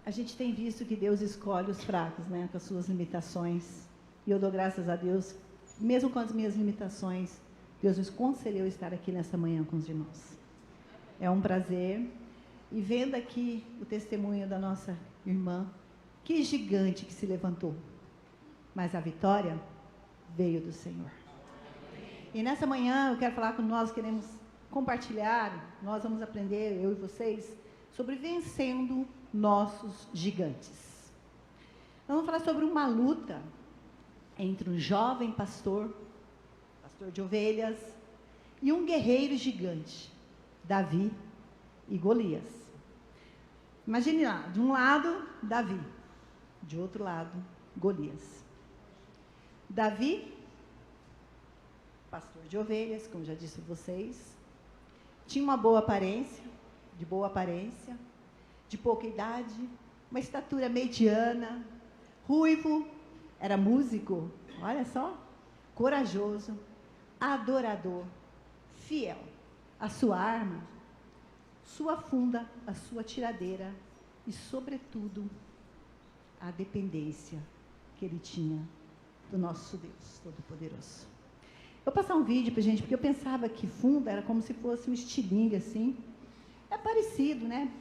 A gente tem visto que Deus escolhe os fracos, né, com as suas limitações. E eu dou graças a Deus, mesmo com as minhas limitações, Deus nos concedeu estar aqui nessa manhã com os irmãos. É um prazer. E vendo aqui o testemunho da nossa irmã, que gigante que se levantou. Mas a vitória veio do Senhor. E nessa manhã eu quero falar com nós, queremos compartilhar, nós vamos aprender, eu e vocês, sobre vencendo nossos gigantes. Nós vamos falar sobre uma luta entre um jovem pastor de ovelhas, e um guerreiro gigante, Davi e Golias. Imagine lá, de um lado, Davi, de outro lado, Golias. Davi, pastor de ovelhas, como já disse a vocês, tinha uma boa aparência, de pouca idade, uma estatura mediana, ruivo, era músico, olha só, corajoso, adorador, fiel. A sua arma, sua funda, a sua tiradeira e, sobretudo, a dependência que ele tinha do nosso Deus Todo-Poderoso. Vou passar um vídeo para gente, porque eu pensava que funda era como se fosse um estilingue, assim. É parecido, né?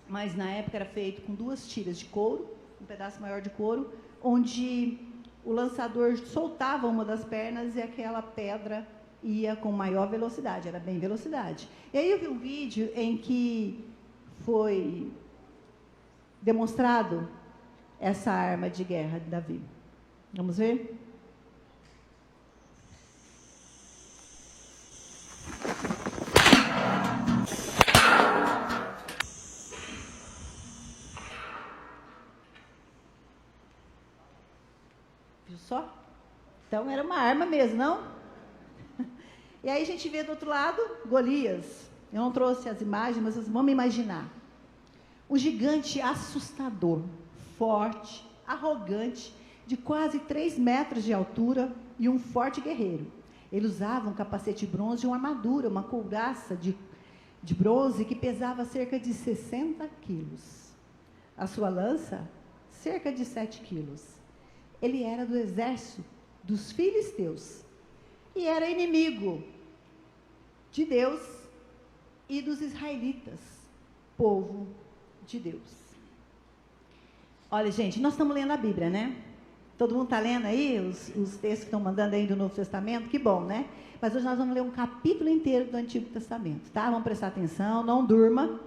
Mas na época era feito com 2 tiras de couro, um pedaço maior de couro, onde o lançador soltava uma das pernas e aquela pedra ia com maior velocidade, era bem velocidade. E aí eu vi um vídeo em que foi demonstrado essa arma de guerra de Davi. Vamos ver? Viu só? Então era uma arma mesmo, não? E aí a gente vê do outro lado, Golias. Eu não trouxe as imagens, mas vocês vão imaginar. Um gigante assustador, forte, arrogante, de quase 3 metros de altura e um forte guerreiro. Ele usava um capacete de bronze e uma armadura, uma couraça de bronze que pesava cerca de 60 quilos. A sua lança, cerca de 7 quilos. Ele era do exército dos filisteus e era inimigo de Deus e dos israelitas, povo de Deus. Olha, gente, nós estamos lendo a Bíblia, né? Todo mundo está lendo aí os textos que estão mandando aí do Novo Testamento? Que bom, né? Mas hoje nós vamos ler um capítulo inteiro do Antigo Testamento, tá? Vamos prestar atenção, não durma,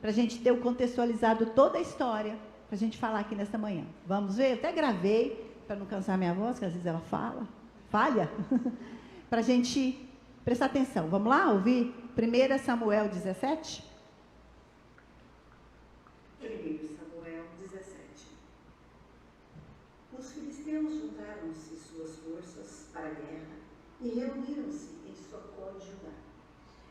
para a gente ter o contextualizado toda a história, para a gente falar aqui nesta manhã. Vamos ver? Eu até gravei, para não cansar minha voz, que às vezes ela falha, para a gente prestar atenção. Vamos lá ouvir 1 Samuel 17? 1 Samuel 17. Os filisteus juntaram-se suas forças para a guerra e reuniram-se em Socó de Judá.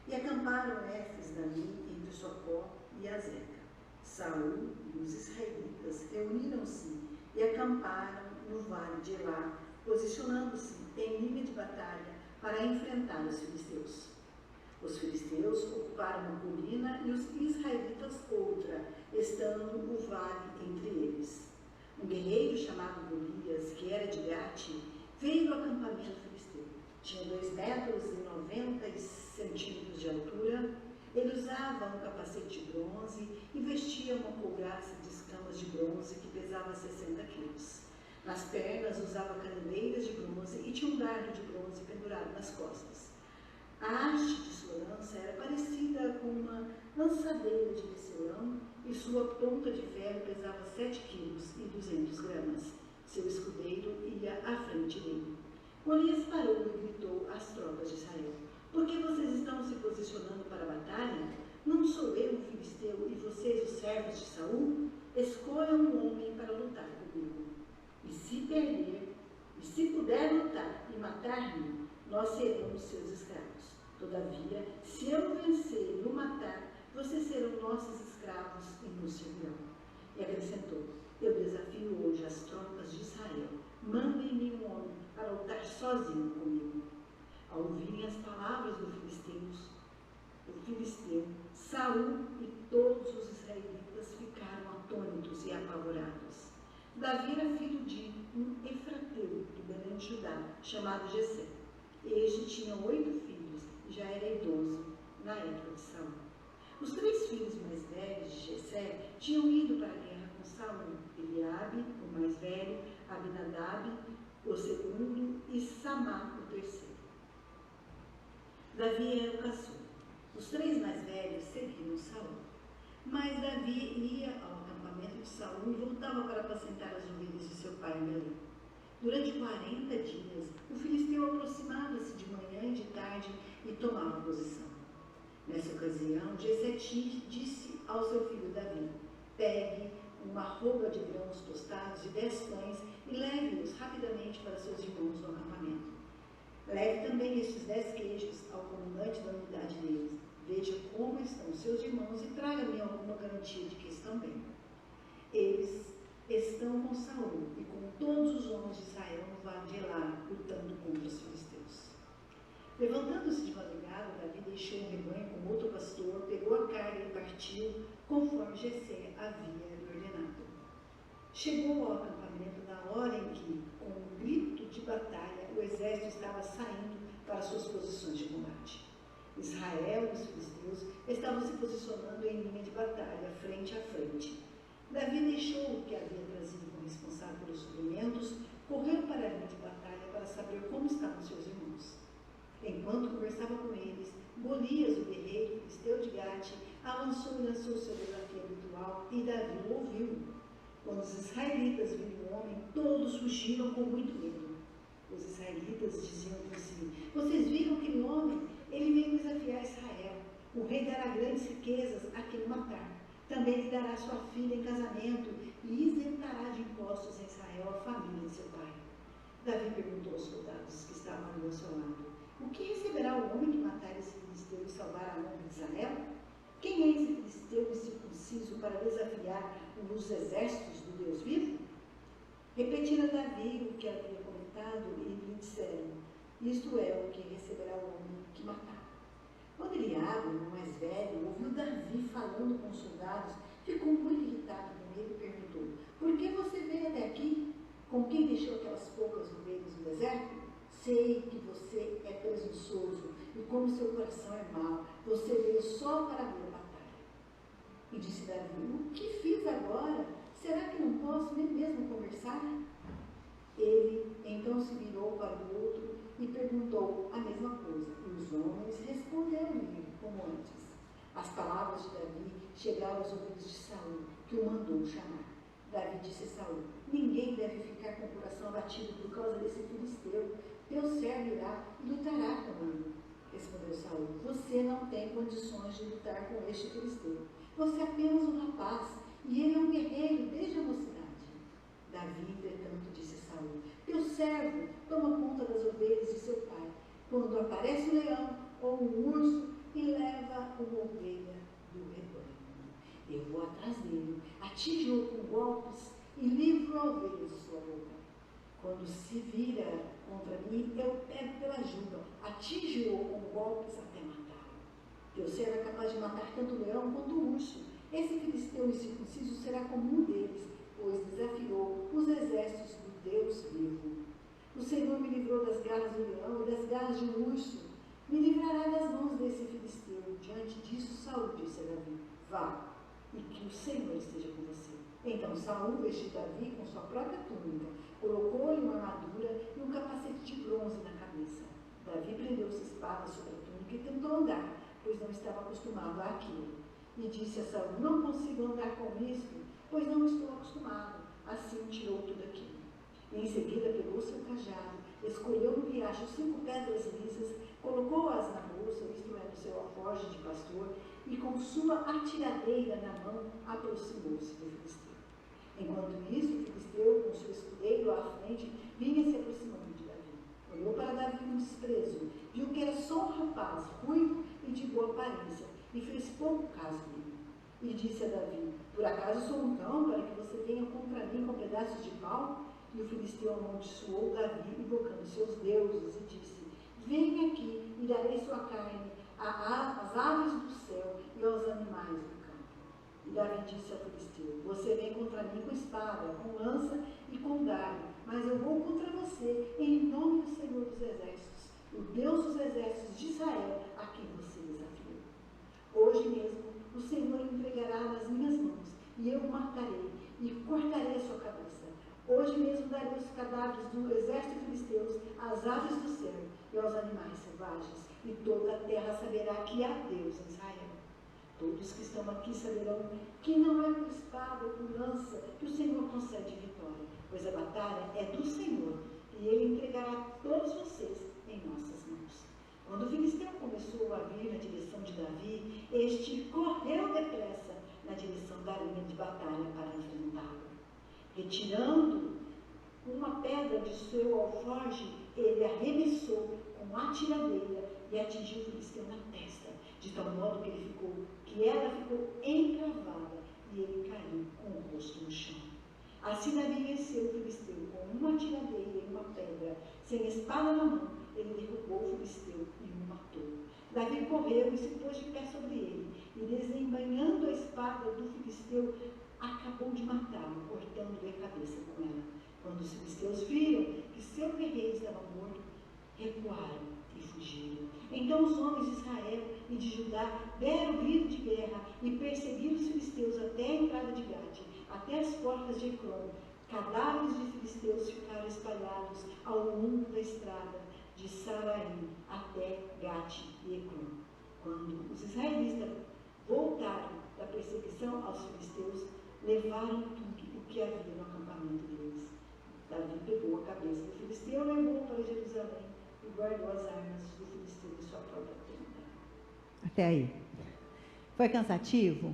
E acamparam Éfes-Daim entre Socó e Azeca. Saul e os israelitas reuniram-se e acamparam no vale de Elá, posicionando-se em linha de batalha para enfrentar os filisteus. Os filisteus ocuparam uma colina e os israelitas outra, estando o vale entre eles. Um guerreiro chamado Golias, que era de Gate, veio do acampamento filisteu. Tinha 2 metros e 90 centímetros de altura. Ele usava um capacete de bronze e vestia uma couraça de escamas de bronze que pesava 60 quilos. Nas pernas usava candeleiras de bronze e tinha um dardo de bronze pendurado nas costas. A haste de sua lança era parecida com uma lançadeira de tecelão e sua ponta de ferro pesava 7 quilos e 200 gramas. Seu escudeiro ia à frente dele. Golias parou e gritou às tropas de Israel: por que vocês estão se posicionando para a batalha? Não sou eu um filisteu e vocês os servos de Saul? Escolham um homem para lutar comigo. E se perder, e se puder lutar e matar-me, nós seremos seus escravos. Todavia, se eu vencer e o matar, vocês serão nossos escravos e nos servirão. E acrescentou: eu desafio hoje as tropas de Israel. Mandem-me um homem para lutar sozinho comigo. Ao ouvirem as palavras do filisteu, Saul e todos os israelitas ficaram atônitos apavorados. Davi era filho de um efrateu de Belém de Judá, chamado Jessé. Este tinha 8 filhos e já era idoso na época de Saul. Os 3 filhos mais velhos de Jessé tinham ido para a guerra com Saul: Eliabe, o mais velho, Abinadab, o segundo, e Samá, o terceiro. Davi era o caçula. Os 3 mais velhos seguiram Saul. Mas Davi ia ao acampamento de Saul e voltava para apacentar as ovelhas de seu pai em Belém. Durante 40 dias, o filisteu aproximava-se de manhã e de tarde e tomava posição. Nessa ocasião, Jessé disse ao seu filho Davi: pegue uma arroba de grãos tostados e 10 pães e leve-os rapidamente para seus irmãos no acampamento. Leve também estes 10 queijos ao comandante da unidade deles. Veja como estão seus irmãos e traga-me alguma garantia de que estão bem. Eles estão com Saul e com todos os homens de Israel no vale de Elá, lutando contra os filisteus. Levantando-se de madrugada, Davi deixou um rebanho com outro pastor, pegou a carga e partiu, conforme Jessé havia lhe ordenado. Chegou ao acampamento na hora em que, com um grito de batalha, o exército estava saindo para suas posições de combate. Israel e os filisteus estavam se posicionando em linha de batalha, frente a frente. Davi deixou o que havia trazido como responsável pelos suprimentos, correu para a linha de batalha para saber como estavam seus irmãos. Enquanto conversava com eles, Golias, o guerreiro filisteu de Gate, avançou e lançou seu desafio habitual, e Davi o ouviu. Quando os israelitas viram o homem, todos fugiram com muito medo. Os israelitas diziam por si: vocês viram aquele homem? Ele veio desafiar Israel. O rei dará grandes riquezas a quem o matar. Também lhe dará sua filha em casamento e isentará de impostos em Israel a família de seu pai. Davi perguntou aos soldados que estavam ali ao seu lado: o que receberá o homem que matar esse filisteu e salvar a honra de Israel? Quem é esse filisteu incircunciso para desafiar os exércitos do Deus vivo? Repetira Davi o que havia comentado e lhe disseram: isto é o que receberá o homem que matar. Quando Eliabe, o mais velho, ouviu Davi falando com os soldados, ficou muito irritado com ele e perguntou: por que você veio até aqui? Com quem deixou aquelas poucas ovelhas no deserto? Sei que você é presunçoso e como seu coração é mau, você veio só para ver a batalha. E disse Davi: o que fiz agora? Será que não posso nem mesmo conversar? Ele então se virou para o outro e perguntou a mesma coisa, e os homens responderam-lhe como antes. As palavras de Davi chegaram aos ouvidos de Saul, que o mandou chamar. Davi disse a Saul: ninguém deve ficar com o coração abatido por causa desse filisteu. Teu servo irá e lutará com ele. Respondeu Saul: você não tem condições de lutar com este filisteu. Você é apenas um rapaz, e ele é um guerreiro desde a mocidade. Davi, entretanto, disse a Saul: teu servo toma conta das ovelhas de seu pai. Quando aparece um leão ou um urso, e leva uma ovelha do rebanho, eu vou atrás dele, atinjo-o com golpes e livro a ovelha de sua boca. Quando se vira contra mim, eu pego pela juba, atinjo-o com golpes até matá-lo. Teu servo é capaz de matar tanto o leão quanto o urso. Esse filisteu incircunciso será como um deles, pois desafiou os exércitos do Deus vivo. O Senhor me livrou das garras do leão e das garras de um urso. Me livrará das mãos desse filisteu. Diante disso, Saul disse a Davi: vá, e que o Senhor esteja com você. Então Saul vestiu Davi com sua própria túnica, colocou-lhe uma armadura e um capacete de bronze na cabeça. Davi prendeu sua espada sobre a túnica e tentou andar, pois não estava acostumado àquilo. E disse a Saul: não consigo andar com isto, pois não estou acostumado. Assim tirou tudo aquilo. E em seguida pegou seu cajado, escolheu no riacho 5 pedras lisas, colocou-as na bolsa, isto é, no seu alforje de pastor, e com sua atiradeira na mão aproximou-se do filisteu. Enquanto isso, o filisteu, com seu escudeiro à frente, vinha se aproximando de Davi. Olhou para Davi com desprezo, viu que era só um rapaz, ruivo e de boa aparência, e fez pouco caso dele. E disse a Davi: por acaso sou um cão para que você venha contra mim com pedaços de pau? E o filisteu amaldiçoou Davi, invocando seus deuses, e disse: venha aqui e darei sua carne às aves do céu e aos animais do campo. E Davi disse ao filisteu: você vem contra contra mim com espada, com lança e com dardo, mas eu vou contra você em nome do Senhor dos Exércitos, o Deus dos Exércitos de Israel, a quem você desafiou. Hoje mesmo o Senhor o entregará nas minhas mãos, e eu o matarei e cortarei a sua cabeça. Hoje mesmo darei os cadáveres do exército filisteu às aves do céu e aos animais selvagens, e toda a terra saberá que há Deus em Israel. Todos que estão aqui saberão que não é por espada ou por lança que o Senhor concede vitória, pois a batalha é do Senhor, e Ele entregará todos vocês em nossas mãos. Quando o filisteu começou a vir na direção de Davi, este correu depressa na direção da linha de batalha para enfrentá-lo. Retirando uma pedra de seu alforje, ele arremessou com a tiradeira e atingiu o filisteu na testa, de tal modo que ela ficou encravada e ele caiu com o rosto no chão. Assim Davi venceu o filisteu com uma tiradeira e uma pedra, sem espada na mão. Ele derrubou o filisteu e o matou. Davi correu e se pôs de pé sobre ele, e desembainhando a espada do filisteu, acabou de matá-lo, cortando-lhe a cabeça com ela. Quando os filisteus viram que seu guerreiro estava morto, recuaram e fugiram. Então os homens de Israel e de Judá deram grito de guerra e perseguiram os filisteus até a entrada de Gate, até as portas de Ecrón. Cadáveres de filisteus ficaram espalhados ao longo da estrada de Saraim até Gate e Ecrón. Quando os israelitas voltaram da perseguição aos filisteus, levaram tudo o que havia no acampamento deles. Davi pegou a cabeça do filisteu, levou para Jerusalém e guardou as armas do filisteu em sua própria tenda. Até aí. Foi cansativo?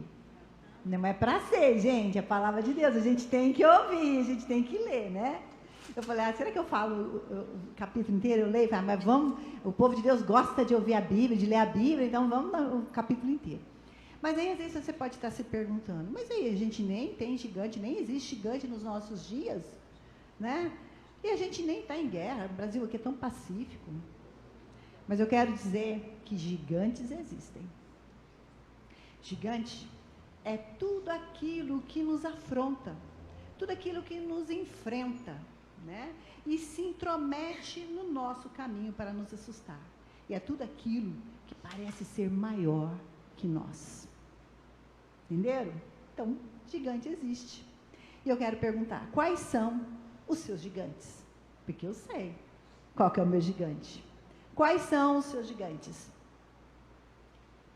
Não é para ser, gente, a palavra de Deus. A gente tem que ouvir, a gente tem que ler, né? Eu falei, será que eu falo o capítulo inteiro? Eu leio, mas vamos, o povo de Deus gosta de ouvir a Bíblia, de ler a Bíblia, então vamos no capítulo inteiro. Mas aí, às vezes, você pode estar se perguntando, mas aí a gente nem tem gigante, nem existe gigante nos nossos dias, né? E a gente nem está em guerra, o Brasil aqui é tão pacífico. Mas eu quero dizer que gigantes existem. Gigante é tudo aquilo que nos afronta, tudo aquilo que nos enfrenta, né? E se intromete no nosso caminho para nos assustar. E é tudo aquilo que parece ser maior que nós. Entenderam? Então, gigante existe. E eu quero perguntar, quais são os seus gigantes? Porque eu sei qual que é o meu gigante. Quais são os seus gigantes?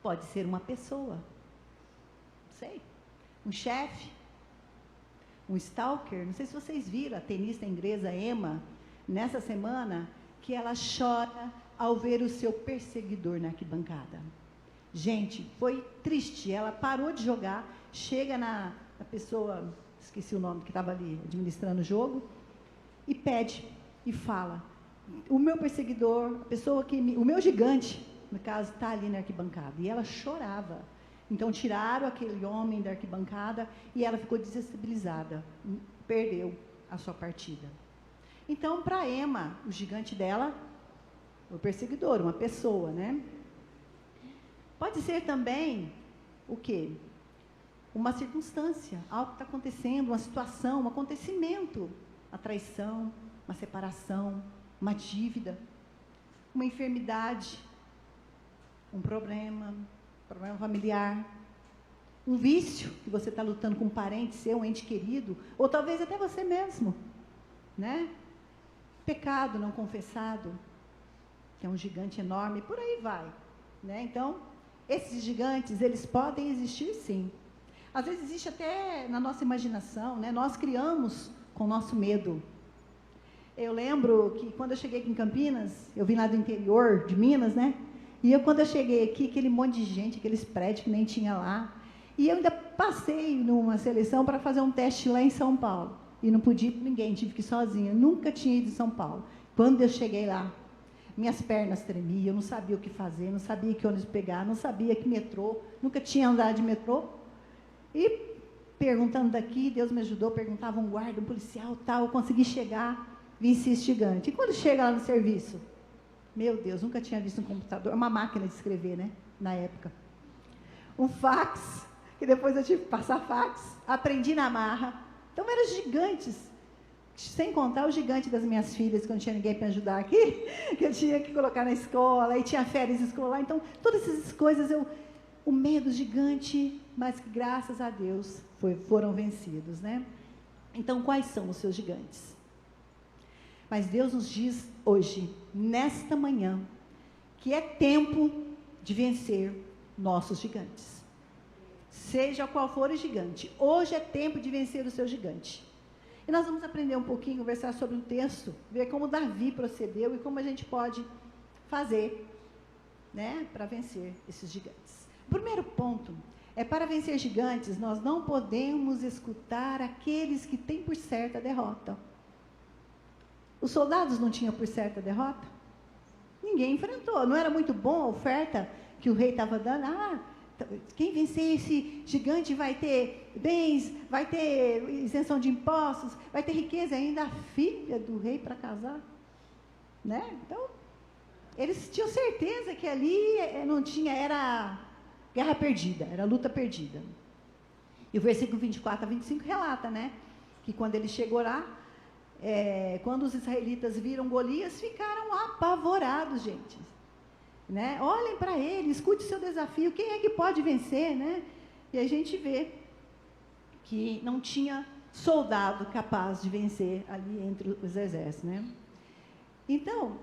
Pode ser uma pessoa, sei, um chefe, um stalker. Não sei se vocês viram a tenista inglesa Emma, nessa semana, que ela chora ao ver o seu perseguidor na arquibancada. Gente, foi triste. Ela parou de jogar, chega na pessoa, esqueci o nome, que estava ali administrando o jogo, e pede, e fala, o meu perseguidor, a pessoa que o meu gigante, no caso, está ali na arquibancada. E ela chorava. Então, tiraram aquele homem da arquibancada e ela ficou desestabilizada. Perdeu a sua partida. Então, para Emma, o gigante dela, o perseguidor, uma pessoa, né? Pode ser também, o quê? Uma circunstância, algo que está acontecendo, uma situação, um acontecimento, uma traição, uma separação, uma dívida, uma enfermidade, um problema familiar, um vício que você está lutando com um parente seu, um ente querido, ou talvez até você mesmo, né? Pecado não confessado, que é um gigante enorme, por aí vai, né? Então, esses gigantes, eles podem existir sim. Às vezes existe até na nossa imaginação, né? Nós criamos com o nosso medo. Eu lembro que quando eu cheguei aqui em Campinas, eu vim lá do interior de Minas, né? E quando eu cheguei aqui, aquele monte de gente, aqueles prédios que nem tinha lá, e eu ainda passei numa seleção para fazer um teste lá em São Paulo. E não podia ir com ninguém, tive que ir sozinha. Nunca tinha ido em São Paulo. Quando eu cheguei lá, minhas pernas tremiam, eu não sabia o que fazer, não sabia que ônibus pegar, não sabia que metrô, nunca tinha andado de metrô. E perguntando daqui, Deus me ajudou, perguntava um guarda, um policial, tal, eu consegui chegar, venci esse gigante. E quando chega lá no serviço? Meu Deus, nunca tinha visto um computador, uma máquina de escrever, né, na época. Um fax, que depois eu tive que passar fax, aprendi na marra, Então eram gigantes, sem contar o gigante das minhas filhas, que não tinha ninguém para ajudar aqui, que eu tinha que colocar na escola, e tinha férias escolar. Então, todas essas coisas, o medo gigante, mas que graças a Deus foram vencidos, né? Então, quais são os seus gigantes? Mas Deus nos diz hoje, nesta manhã, que é tempo de vencer nossos gigantes. Seja qual for o gigante, hoje é tempo de vencer o seu gigante. E nós vamos aprender um pouquinho, conversar sobre um texto, ver como Davi procedeu e como a gente pode fazer, né, para vencer esses gigantes. O primeiro ponto é: para vencer gigantes, nós não podemos escutar aqueles que têm por certa a derrota. Os soldados não tinham por certa a derrota? Ninguém enfrentou. Não era muito bom a oferta que o rei estava dando? Quem vencer esse gigante vai ter bens, vai ter isenção de impostos, vai ter riqueza, ainda a filha do rei para casar, né? Então, eles tinham certeza que ali não tinha, era guerra perdida, era luta perdida. E o versículo 24 a 25 relata, né, que quando ele chegou lá, quando os israelitas viram Golias, ficaram apavorados, gente. Né? Olhem para ele, escute o seu desafio, quem é que pode vencer, né? E a gente vê que não tinha soldado capaz de vencer ali entre os exércitos, né? Então,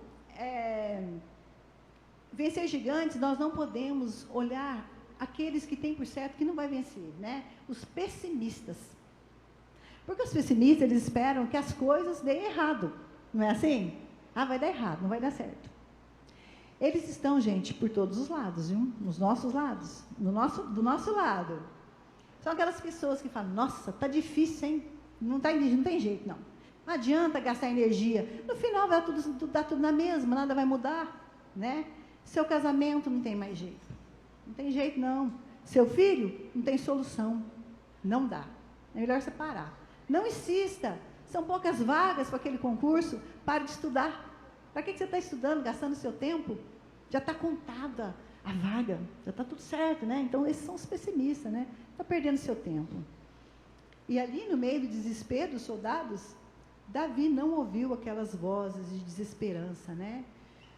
vencer gigantes, nós não podemos olhar aqueles que têm por certo que não vai vencer, né? Os pessimistas. Porque os pessimistas, eles esperam que as coisas deem errado, não é assim? Vai dar errado, não vai dar certo. Eles estão, gente, por todos os lados, viu? Nos nossos lados, do nosso lado. São aquelas pessoas que falam: nossa, tá difícil, hein? Não tem jeito, não. Não adianta gastar energia. No final vai dar tudo na mesma, nada vai mudar, né? Seu casamento não tem mais jeito. Não tem jeito, não. Seu filho não tem solução. Não dá. É melhor você parar. Não insista. São poucas vagas para aquele concurso. Pare de estudar. Para que você está estudando, gastando seu tempo? Já está contada a vaga, já está tudo certo, né? Então, esses são os pessimistas, né? Está perdendo seu tempo. E ali, no meio do desespero dos soldados, Davi não ouviu aquelas vozes de desesperança, né?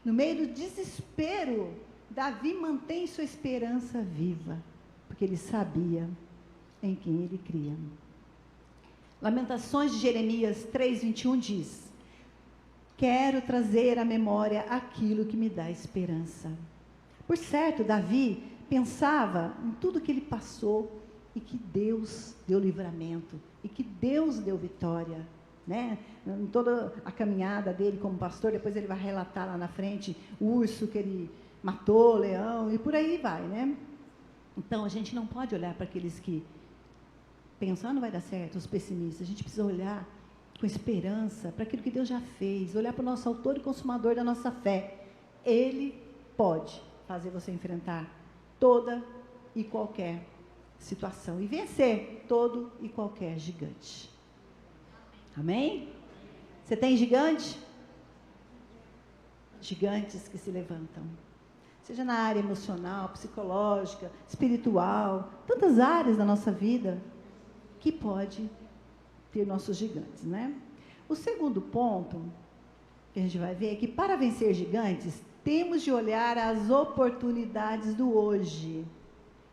No meio do desespero, Davi mantém sua esperança viva, porque ele sabia em quem ele cria. Lamentações de Jeremias 3:21 diz: quero trazer à memória aquilo que me dá esperança. Por certo, Davi pensava em tudo que ele passou e que Deus deu livramento, e que Deus deu vitória, né? Em toda a caminhada dele como pastor, depois ele vai relatar lá na frente o urso que ele matou, leão, e por aí vai, né? Então, a gente não pode olhar para aqueles que pensam: não vai dar certo, os pessimistas. A gente precisa olhar com esperança para aquilo que Deus já fez, olhar para o nosso autor e consumador da nossa fé. Ele pode fazer você enfrentar toda e qualquer situação e vencer todo e qualquer gigante. Amém? Você tem gigante? Gigantes que se levantam, seja na área emocional, psicológica, espiritual, tantas áreas da nossa vida que pode ter nossos gigantes, né? O segundo ponto que a gente vai ver é que para vencer gigantes, temos de olhar as oportunidades do hoje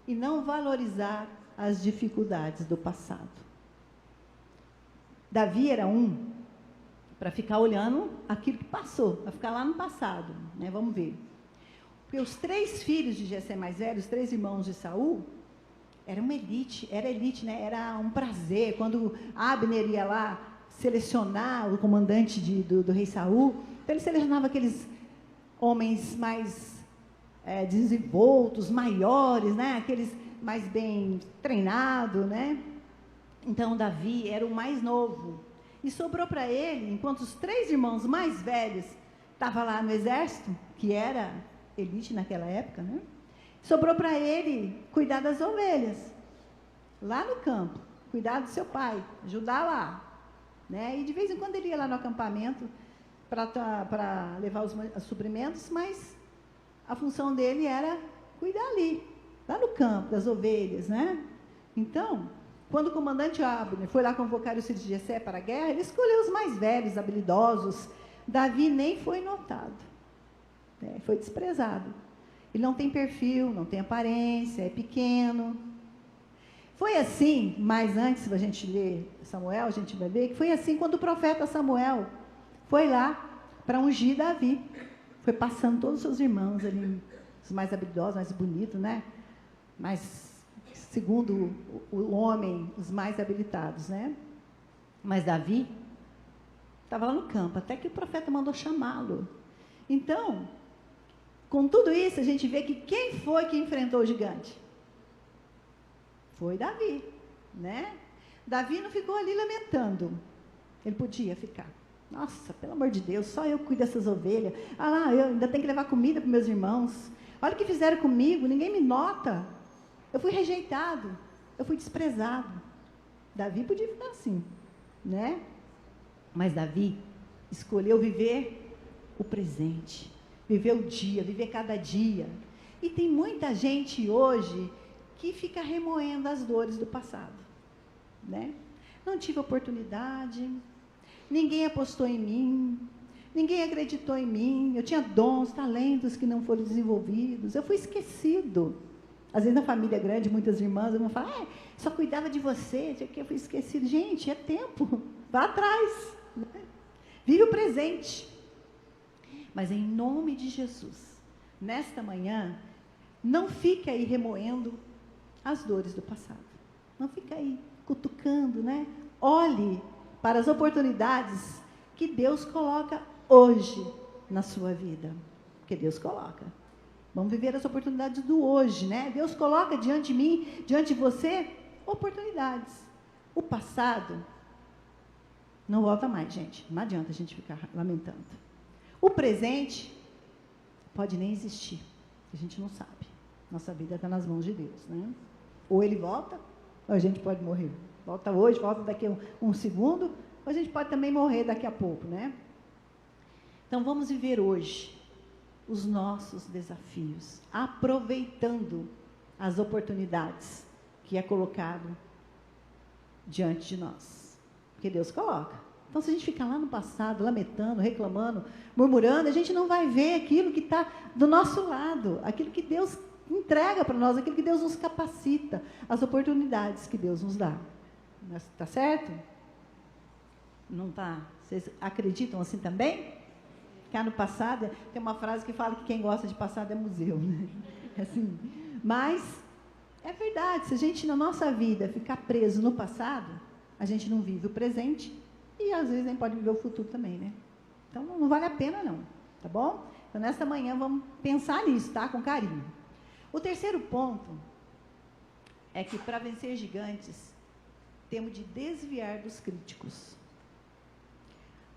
e não valorizar as dificuldades do passado. Davi era para ficar olhando aquilo que passou, para ficar lá no passado, né? Vamos ver. Porque os 3 filhos de Jessé mais velhos, os 3 irmãos de Saul, era elite, né? Era um prazer. Quando Abner ia lá selecionar o comandante do rei Saul, então ele selecionava aqueles homens mais desenvoltos, maiores, né? Aqueles mais bem treinados, né? Então, Davi era o mais novo. E sobrou para ele, enquanto os 3 irmãos mais velhos estavam lá no exército, que era elite naquela época, né? Sobrou para ele cuidar das ovelhas, lá no campo, cuidar do seu pai, ajudar lá, né? E de vez em quando ele ia lá no acampamento para levar os suprimentos, mas a função dele era cuidar ali, lá no campo, das ovelhas, né? Então, Quando o comandante Abner foi lá convocar os filhos de Jessé para a guerra, ele escolheu os mais velhos, habilidosos. Davi nem foi notado, foi desprezado. Ele não tem perfil, não tem aparência, é pequeno. Foi assim, mas antes da gente ler Samuel, a gente vai ver que foi assim quando o profeta Samuel foi lá para ungir Davi. Foi passando todos os seus irmãos ali, os mais habilidosos, mais bonitos, né? Mas, segundo o homem, os mais habilitados, né? Mas Davi estava lá no campo, até que o profeta mandou chamá-lo. Então, com tudo isso, a gente vê que quem foi que enfrentou o gigante? Foi Davi, né? Davi não ficou ali lamentando. Ele podia ficar. Nossa, pelo amor de Deus, só eu cuido dessas ovelhas. Ah lá, eu ainda tenho que levar comida para meus irmãos. Olha o que fizeram comigo, ninguém me nota. Eu fui rejeitado, eu fui desprezado. Davi podia ficar assim, né? Mas Davi escolheu viver o presente, viver o dia, viver cada dia. E tem muita gente hoje que fica remoendo as dores do passado, né? Não tive oportunidade, ninguém apostou em mim, ninguém acreditou em mim, eu tinha dons, talentos que não foram desenvolvidos, eu fui esquecido. Às vezes na família grande, muitas irmãs vão falar, só cuidava de você, eu fui esquecido. Gente, é tempo, vá atrás, né? Vive o presente. Mas em nome de Jesus, nesta manhã, não fique aí remoendo as dores do passado. Não fica aí cutucando, né? Olhe para as oportunidades que Deus coloca hoje na sua vida. Porque Deus coloca. Vamos viver as oportunidades do hoje, né? Deus coloca diante de mim, diante de você, oportunidades. O passado não volta mais, gente. Não adianta a gente ficar lamentando. O presente pode nem existir. A gente não sabe. Nossa vida está nas mãos de Deus, né? Ou ele volta, ou a gente pode morrer. Volta hoje, volta daqui a um segundo, ou a gente pode também morrer daqui a pouco, né? Então, vamos viver hoje os nossos desafios, aproveitando as oportunidades que é colocado diante de nós. Porque Deus coloca. Então, se a gente ficar lá no passado, lamentando, reclamando, murmurando, a gente não vai ver aquilo que está do nosso lado, aquilo que Deus entrega para nós, aquilo que Deus nos capacita, as oportunidades que Deus nos dá. Está certo? Não está? Vocês acreditam assim também? Ficar no passado, tem uma frase que fala que quem gosta de passado é museu, né? Assim, mas é verdade, se a gente na nossa vida ficar preso no passado, a gente não vive o presente e às vezes nem pode viver o futuro também, né? Então não vale a pena não, tá bom? Então nesta manhã vamos pensar nisso, tá? Com carinho. O terceiro ponto é que para vencer gigantes, temos de desviar dos críticos.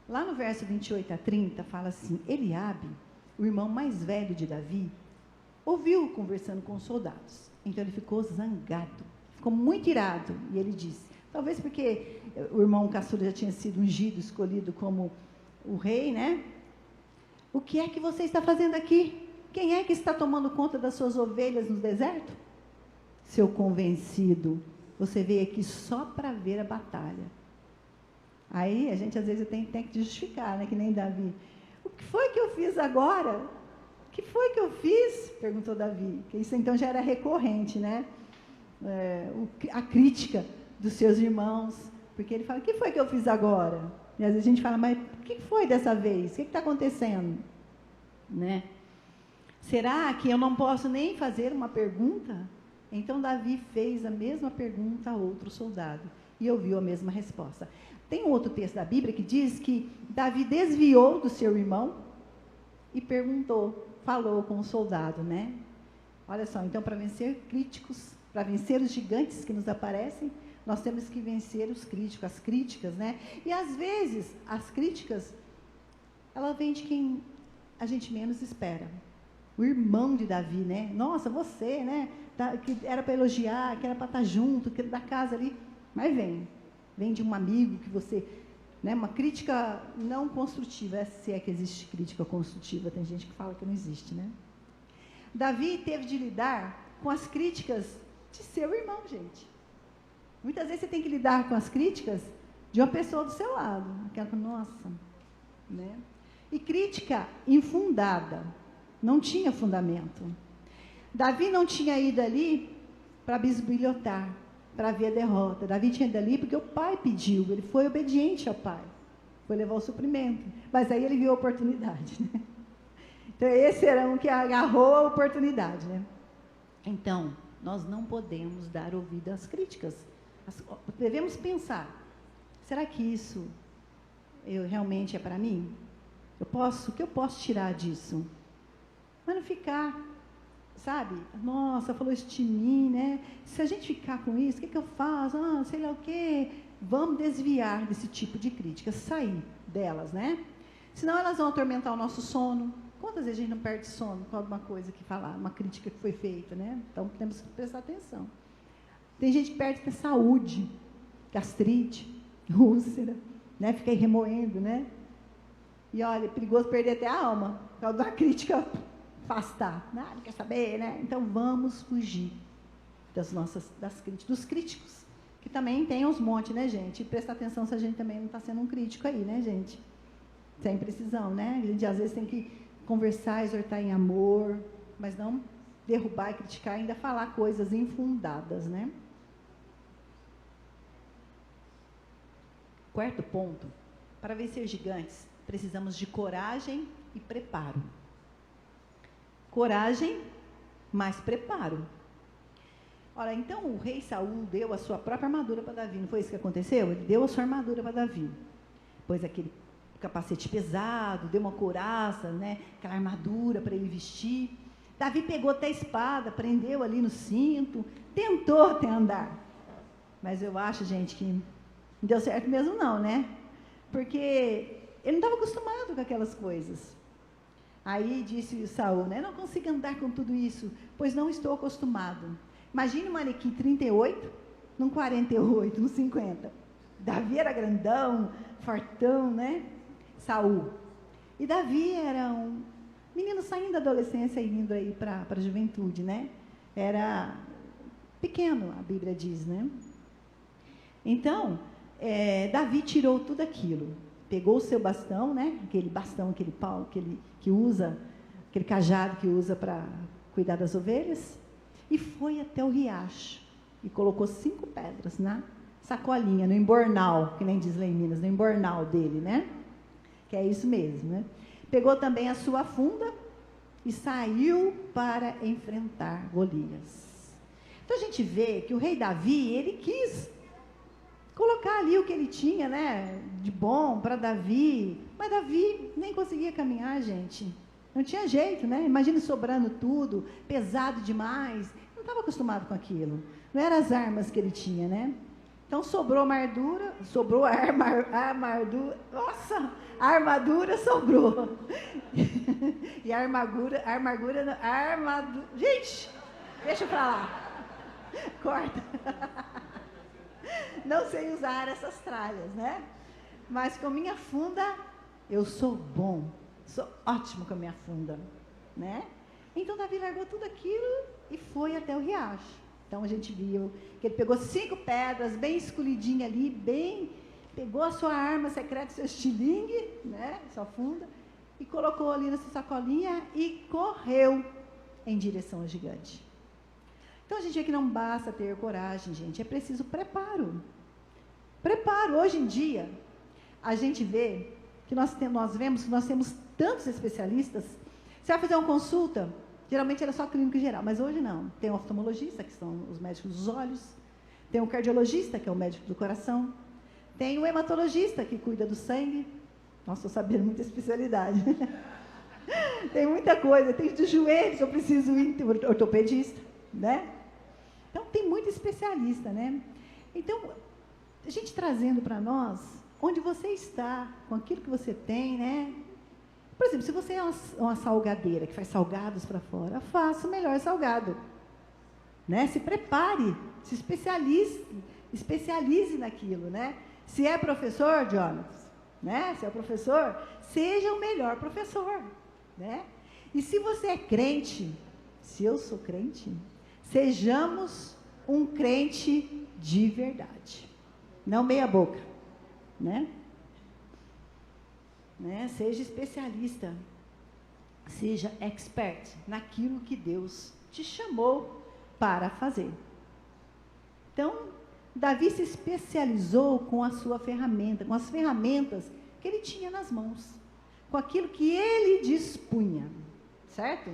Lá no verso 28 a 30, fala assim, Eliabe, o irmão mais velho de Davi, ouviu-o conversando com os soldados. Então ele ficou zangado, ficou muito irado, e ele disse, talvez porque o irmão caçula já tinha sido ungido, escolhido como o rei, né? O que é que você está fazendo aqui? Quem é que está tomando conta das suas ovelhas no deserto? Seu convencido, você veio aqui só para ver a batalha. Aí a gente às vezes tem que justificar, né? Que nem Davi. O que foi que eu fiz agora? O que foi que eu fiz? Perguntou Davi. Que isso então já era recorrente, né? A crítica dos seus irmãos. Porque ele fala, o que foi que eu fiz agora? E às vezes a gente fala, mas o que foi dessa vez? O que está acontecendo? Né? Será que eu não posso nem fazer uma pergunta? Então Davi fez a mesma pergunta a outro soldado e ouviu a mesma resposta. Tem um outro texto da Bíblia que diz que Davi desviou do seu irmão e perguntou, falou com o soldado, né? Olha só, então para vencer críticos, para vencer os gigantes que nos aparecem, nós temos que vencer os críticos, as críticas, né? E às vezes as críticas, ela vem de quem a gente menos espera. O irmão de Davi, né? Nossa, você, né? Que era para elogiar, que era para estar junto, que era da casa ali, mas vem de um amigo que você, né? Uma crítica não construtiva, se é que existe crítica construtiva, tem gente que fala que não existe, né? Davi teve de lidar com as críticas de seu irmão, gente. Muitas vezes você tem que lidar com as críticas de uma pessoa do seu lado. Aquela, nossa, né? E crítica infundada. Não tinha fundamento. Davi não tinha ido ali para bisbilhotar, para ver a derrota. Davi tinha ido ali porque o pai pediu. Ele foi obediente ao pai. Foi levar o suprimento. Mas aí ele viu a oportunidade, né? Então, esse era um que agarrou a oportunidade, né? Então, nós não podemos dar ouvido às críticas. Devemos pensar, será que isso realmente é para mim? O que eu posso tirar disso? Mas não ficar, sabe? Nossa, falou isso de mim, né? Se a gente ficar com isso, o que eu faço? Ah, sei lá o quê. Vamos desviar desse tipo de críticas, sair delas, né? Senão elas vão atormentar o nosso sono. Quantas vezes a gente não perde sono com alguma coisa que falar, uma crítica que foi feita, né? Então, temos que prestar atenção. Tem gente que perde até saúde, gastrite, úlcera, né? Fica aí remoendo, né? E olha, é perigoso perder até a alma, por causa da crítica afastar. Não quer saber, né? Então, vamos fugir das críticas, dos críticos, que também tem uns montes, né, gente? E prestar atenção se a gente também não está sendo um crítico aí, né, gente? Sem precisão, né? A gente, às vezes, tem que conversar, exortar em amor, mas não derrubar e criticar, ainda falar coisas infundadas, né? Quarto ponto, para vencer gigantes, precisamos de coragem e preparo. Coragem, mais preparo. Ora, então o rei Saul deu a sua própria armadura para Davi, não foi isso que aconteceu? Ele deu a sua armadura para Davi, pôs aquele capacete pesado, deu uma couraça, né? Aquela armadura para ele vestir. Davi pegou até a espada, prendeu ali no cinto, tentou até andar. Mas eu acho, gente, que não deu certo mesmo não, né? Porque ele não estava acostumado com aquelas coisas. Aí disse Saul, né? Não consigo andar com tudo isso, pois não estou acostumado. Imagine um manequim 38, num 48, num 50. Davi era grandão, fortão, né? Saul. E Davi era um menino saindo da adolescência e indo aí para a juventude, né? Era pequeno, a Bíblia diz, né? Então, Davi tirou tudo aquilo. Pegou o seu bastão, né? Aquele bastão, aquele pau que usa, aquele cajado que usa para cuidar das ovelhas, e foi até o riacho. E colocou 5 pedras na sacolinha, no embornal, que nem diz lá em Minas, no embornal dele, né? Que é isso mesmo, né? Pegou também a sua funda e saiu para enfrentar Golias. Então a gente vê que o rei Davi, ele quis colocar ali o que ele tinha, né, de bom para Davi, mas Davi nem conseguia caminhar, gente. Não tinha jeito, né? Imagina sobrando tudo, pesado demais. Não estava acostumado com aquilo. Não eram as armas que ele tinha, né? Então sobrou a armadura, sobrou a armadura. Nossa, a armadura sobrou. E a armadura. Gente, deixa pra lá. Corta. Não sei usar essas tralhas, né? Mas com minha funda, eu sou bom. Sou ótimo com a minha funda, né? Então Davi largou tudo aquilo e foi até o riacho. Então a gente viu que ele pegou 5 pedras, bem escolhidinha ali, pegou a sua arma secreta, seu estilingue, né? Sua funda, e colocou ali nessa sacolinha e correu em direção ao gigante. Então a gente vê que não basta ter coragem, gente, é preciso preparo. Preparo. Hoje em dia, a gente vê que nós vemos que nós temos tantos especialistas. Você vai fazer uma consulta, geralmente era só clínico geral, mas hoje não. Tem o oftalmologista, que são os médicos dos olhos, tem o cardiologista, que é o médico do coração, tem o hematologista, que cuida do sangue. Nossa, eu sabia muita especialidade. Tem muita coisa, tem do joelho, que eu preciso ir, tem o ortopedista, né? Então, tem muito especialista, né? Então, a gente trazendo para nós, onde você está, com aquilo que você tem, né? Por exemplo, se você é uma salgadeira, que faz salgados para fora, faça o melhor salgado, né? Se prepare, se especialize naquilo, né? Se é professor, Jonas, né? Se é professor, seja o melhor professor, né? E se você é crente, se eu sou crente, sejamos um crente de verdade. Não meia boca, né? Seja especialista, seja expert naquilo que Deus te chamou para fazer. Então, Davi se especializou com a sua ferramenta, com as ferramentas que ele tinha nas mãos, com aquilo que ele dispunha, certo?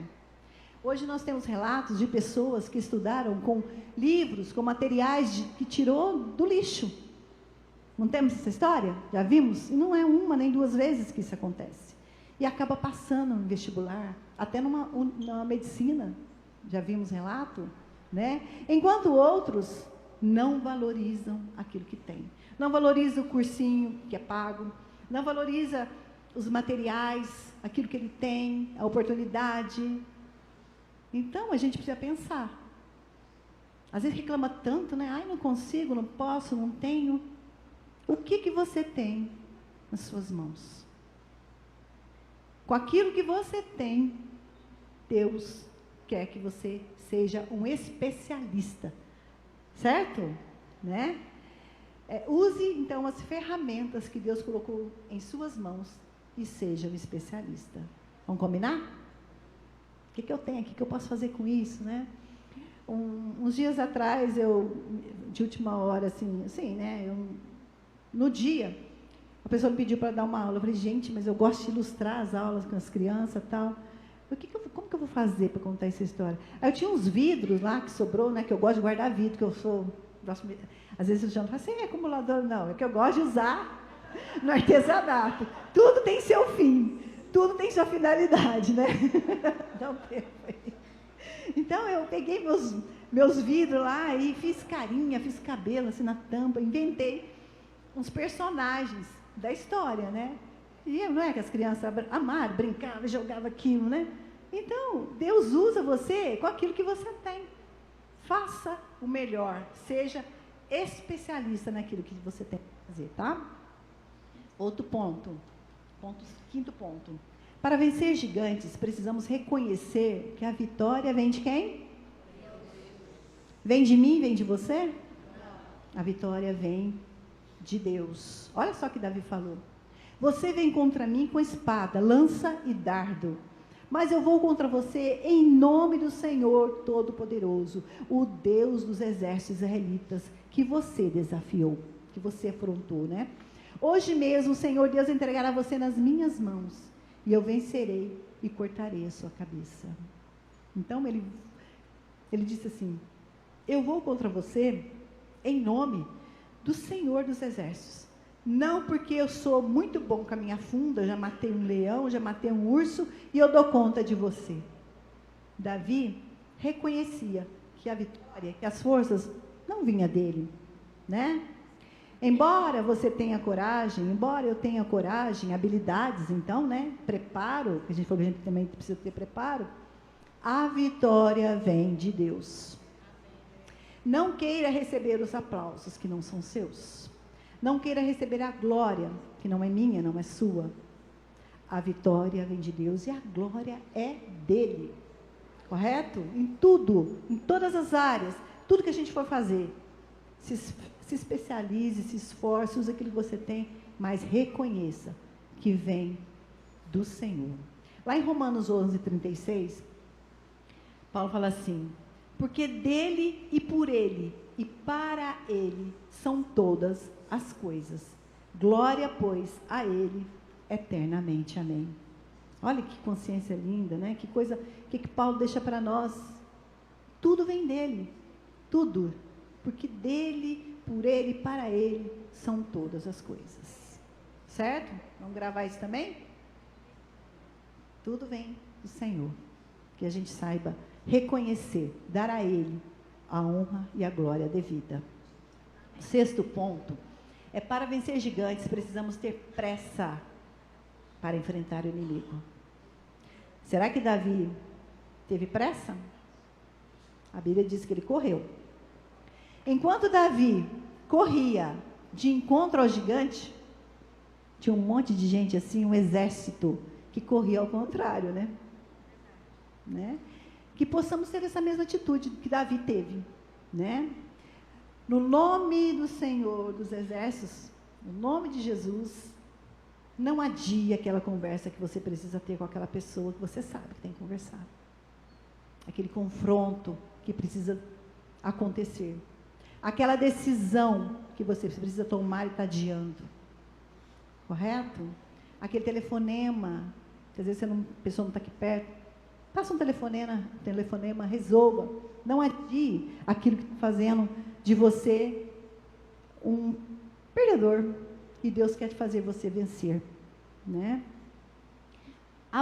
Hoje nós temos relatos de pessoas que estudaram com livros, com materiais que tirou do lixo. Não temos essa história? Já vimos? E não é uma nem duas vezes que isso acontece. E acaba passando no vestibular, até numa medicina. Já vimos relato, né? Enquanto outros não valorizam aquilo que tem. Não valoriza o cursinho que é pago, não valoriza os materiais, aquilo que ele tem, a oportunidade. Então, a gente precisa pensar. Às vezes reclama tanto, né? Ai, não consigo, não posso, não tenho. O que você tem nas suas mãos? Com aquilo que você tem, Deus quer que você seja um especialista. Certo? Né? Use, então, as ferramentas que Deus colocou em suas mãos e seja um especialista. Vamos combinar? O que eu tenho aqui? O que eu posso fazer com isso, né? Uns dias atrás, de última hora, assim, né? No dia, a pessoa me pediu para dar uma aula. Eu falei, gente, mas eu gosto de ilustrar as aulas com as crianças e tal. Como que eu vou fazer para contar essa história? Aí eu tinha uns vidros lá que sobrou, né? Que eu gosto de guardar vidro, que eu sou... Às vezes o João fala assim, é acumulador? Não, é que eu gosto de usar no artesanato. Tudo tem seu fim, tudo tem sua finalidade, né? Então eu peguei meus vidros lá e fiz carinha, fiz cabelo assim na tampa, inventei uns personagens da história, né? E não é que as crianças amaram, brincavam, jogavam aquilo, né? Então, Deus usa você com aquilo que você tem. Faça o melhor, seja especialista naquilo que você tem que fazer, tá? Outro ponto, quinto ponto. Para vencer gigantes, precisamos reconhecer que a vitória vem de quem? Vem de mim, vem de você? A vitória vem de Deus. Olha só o que Davi falou. Você vem contra mim com espada, lança e dardo, mas eu vou contra você em nome do Senhor Todo-Poderoso, o Deus dos exércitos israelitas, que você desafiou, que você afrontou, né? Hoje mesmo o Senhor Deus entregará você nas minhas mãos, e eu vencerei e cortarei a sua cabeça. Então ele disse assim, eu vou contra você em nome do Senhor dos exércitos. Não porque eu sou muito bom com a minha funda, já matei um leão, já matei um urso, e eu dou conta de você. Davi reconhecia que a vitória, que as forças não vinha dele, né? Embora você tenha coragem, embora eu tenha coragem, habilidades, então, né? Preparo, que a gente falou que a gente também precisa ter preparo, a vitória vem de Deus. Não queira receber os aplausos que não são seus. Não queira receber a glória, que não é minha, não é sua. A vitória vem de Deus e a glória é dele. Correto? Em tudo, em todas as áreas, tudo que a gente for fazer, se especialize, se esforce, use aquilo que você tem, mas reconheça que vem do Senhor. Lá em Romanos 11:36, Paulo fala assim, porque dele e por ele e para ele são todas as coisas. Glória, pois, a ele eternamente. Amém. Olha que consciência linda, né? Que coisa, que Paulo deixa para nós. Tudo vem dele, tudo. Porque dele, por ele, para ele, são todas as coisas. Certo? Vamos gravar isso também? Tudo vem do Senhor. Que a gente saiba reconhecer, dar a ele a honra e a glória devida. Sexto ponto, para vencer gigantes, precisamos ter pressa para enfrentar o inimigo. Será que Davi teve pressa? A Bíblia diz que ele correu. Enquanto Davi corria de encontro ao gigante, tinha um monte de gente assim, um exército, que corria ao contrário, né? Que possamos ter essa mesma atitude que Davi teve, né? No nome do Senhor dos Exércitos, no nome de Jesus, não adie aquela conversa que você precisa ter com aquela pessoa que você sabe que tem que conversar. Aquele confronto que precisa acontecer. Aquela decisão que você precisa tomar e está adiando. Correto? Aquele telefonema, que às vezes a pessoa não está aqui perto. Faça um telefonema, resolva. Não adie aquilo que está fazendo de você um perdedor. E Deus quer fazer você vencer, né? O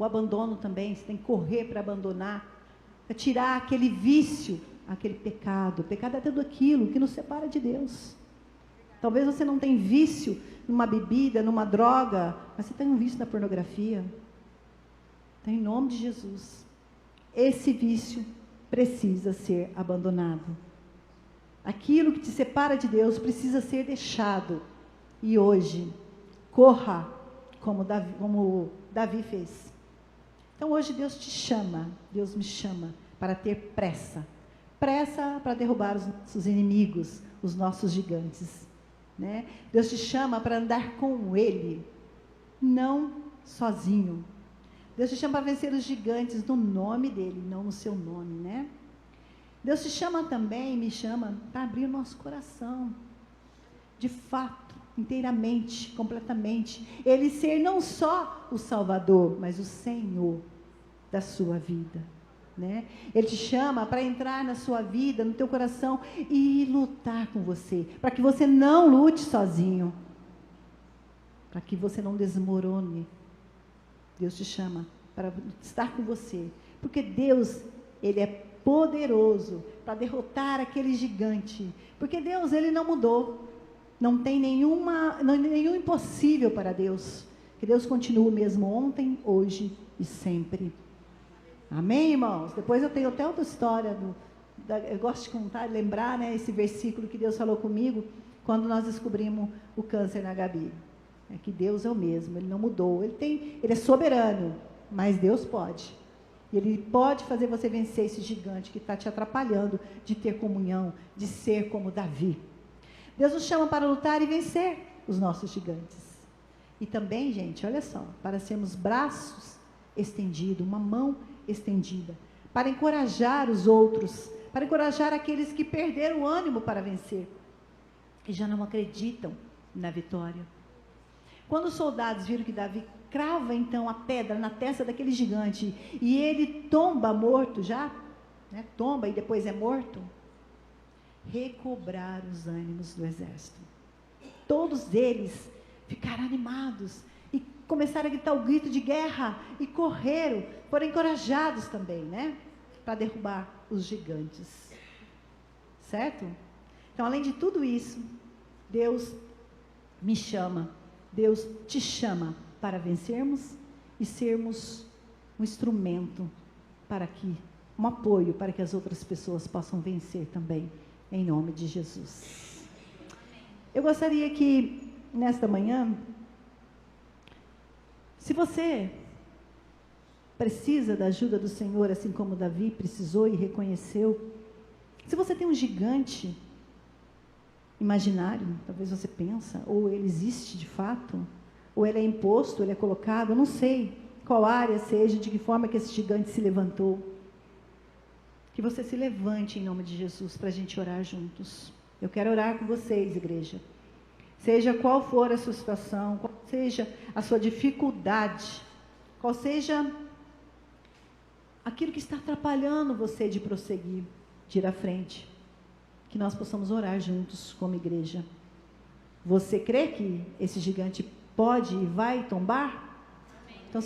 abandono também, você tem que correr para abandonar, para tirar aquele vício, aquele pecado. O pecado é tudo aquilo que nos separa de Deus. Talvez você não tenha vício numa bebida, numa droga, mas você tem um vício na pornografia. Então, em nome de Jesus, esse vício precisa ser abandonado. Aquilo que te separa de Deus precisa ser deixado. E hoje, corra como Davi fez. Então hoje Deus te chama, Deus me chama para ter pressa. Pressa para derrubar os nossos inimigos, os nossos gigantes. Né? Deus te chama para andar com Ele, não sozinho. Deus te chama para vencer os gigantes no nome dEle, não no seu nome, né? Deus te chama também, me chama para abrir o nosso coração, de fato, inteiramente, completamente. Ele ser não só o Salvador, mas o Senhor da sua vida, né? Ele te chama para entrar na sua vida, no teu coração e lutar com você, para que você não lute sozinho, para que você não desmorone. Deus te chama para estar com você, porque Deus, Ele é poderoso para derrotar aquele gigante, porque Deus, Ele não mudou, não tem nenhum impossível para Deus, que Deus continua o mesmo ontem, hoje e sempre. Amém, irmãos? Depois eu tenho até outra história, eu gosto de contar, lembrar, né, esse versículo que Deus falou comigo, quando nós descobrimos o câncer na Gabi, é que Deus é o mesmo, Ele não mudou, Ele é soberano, mas Deus pode. Ele pode fazer você vencer esse gigante que está te atrapalhando de ter comunhão, de ser como Davi. Deus nos chama para lutar e vencer os nossos gigantes. E também, gente, olha só, para sermos braços estendidos, uma mão estendida, para encorajar os outros, para encorajar aqueles que perderam o ânimo para vencer, que já não acreditam na vitória. Quando os soldados viram que Davi crava então a pedra na testa daquele gigante e ele tomba morto já, né, tomba e depois é morto, recobraram os ânimos do exército. Todos eles ficaram animados e começaram a gritar o grito de guerra e correram, foram encorajados também, né, para derrubar os gigantes. Certo? Então, além de tudo isso, Deus me chama, Deus te chama para vencermos e sermos um instrumento para que, um apoio para que as outras pessoas possam vencer também, em nome de Jesus. Eu gostaria que, nesta manhã, se você precisa da ajuda do Senhor, assim como Davi precisou e reconheceu, se você tem um gigante imaginário, talvez você pensa, ou ele existe de fato, ou ele é imposto, ele é colocado, eu não sei qual área seja, de que forma que esse gigante se levantou. Que você se levante em nome de Jesus para a gente orar juntos. Eu quero orar com vocês, igreja. Seja qual for a sua situação, qual seja a sua dificuldade, qual seja aquilo que está atrapalhando você de prosseguir, de ir à frente, que nós possamos orar juntos como igreja. Você crê que esse gigante pode e vai tombar?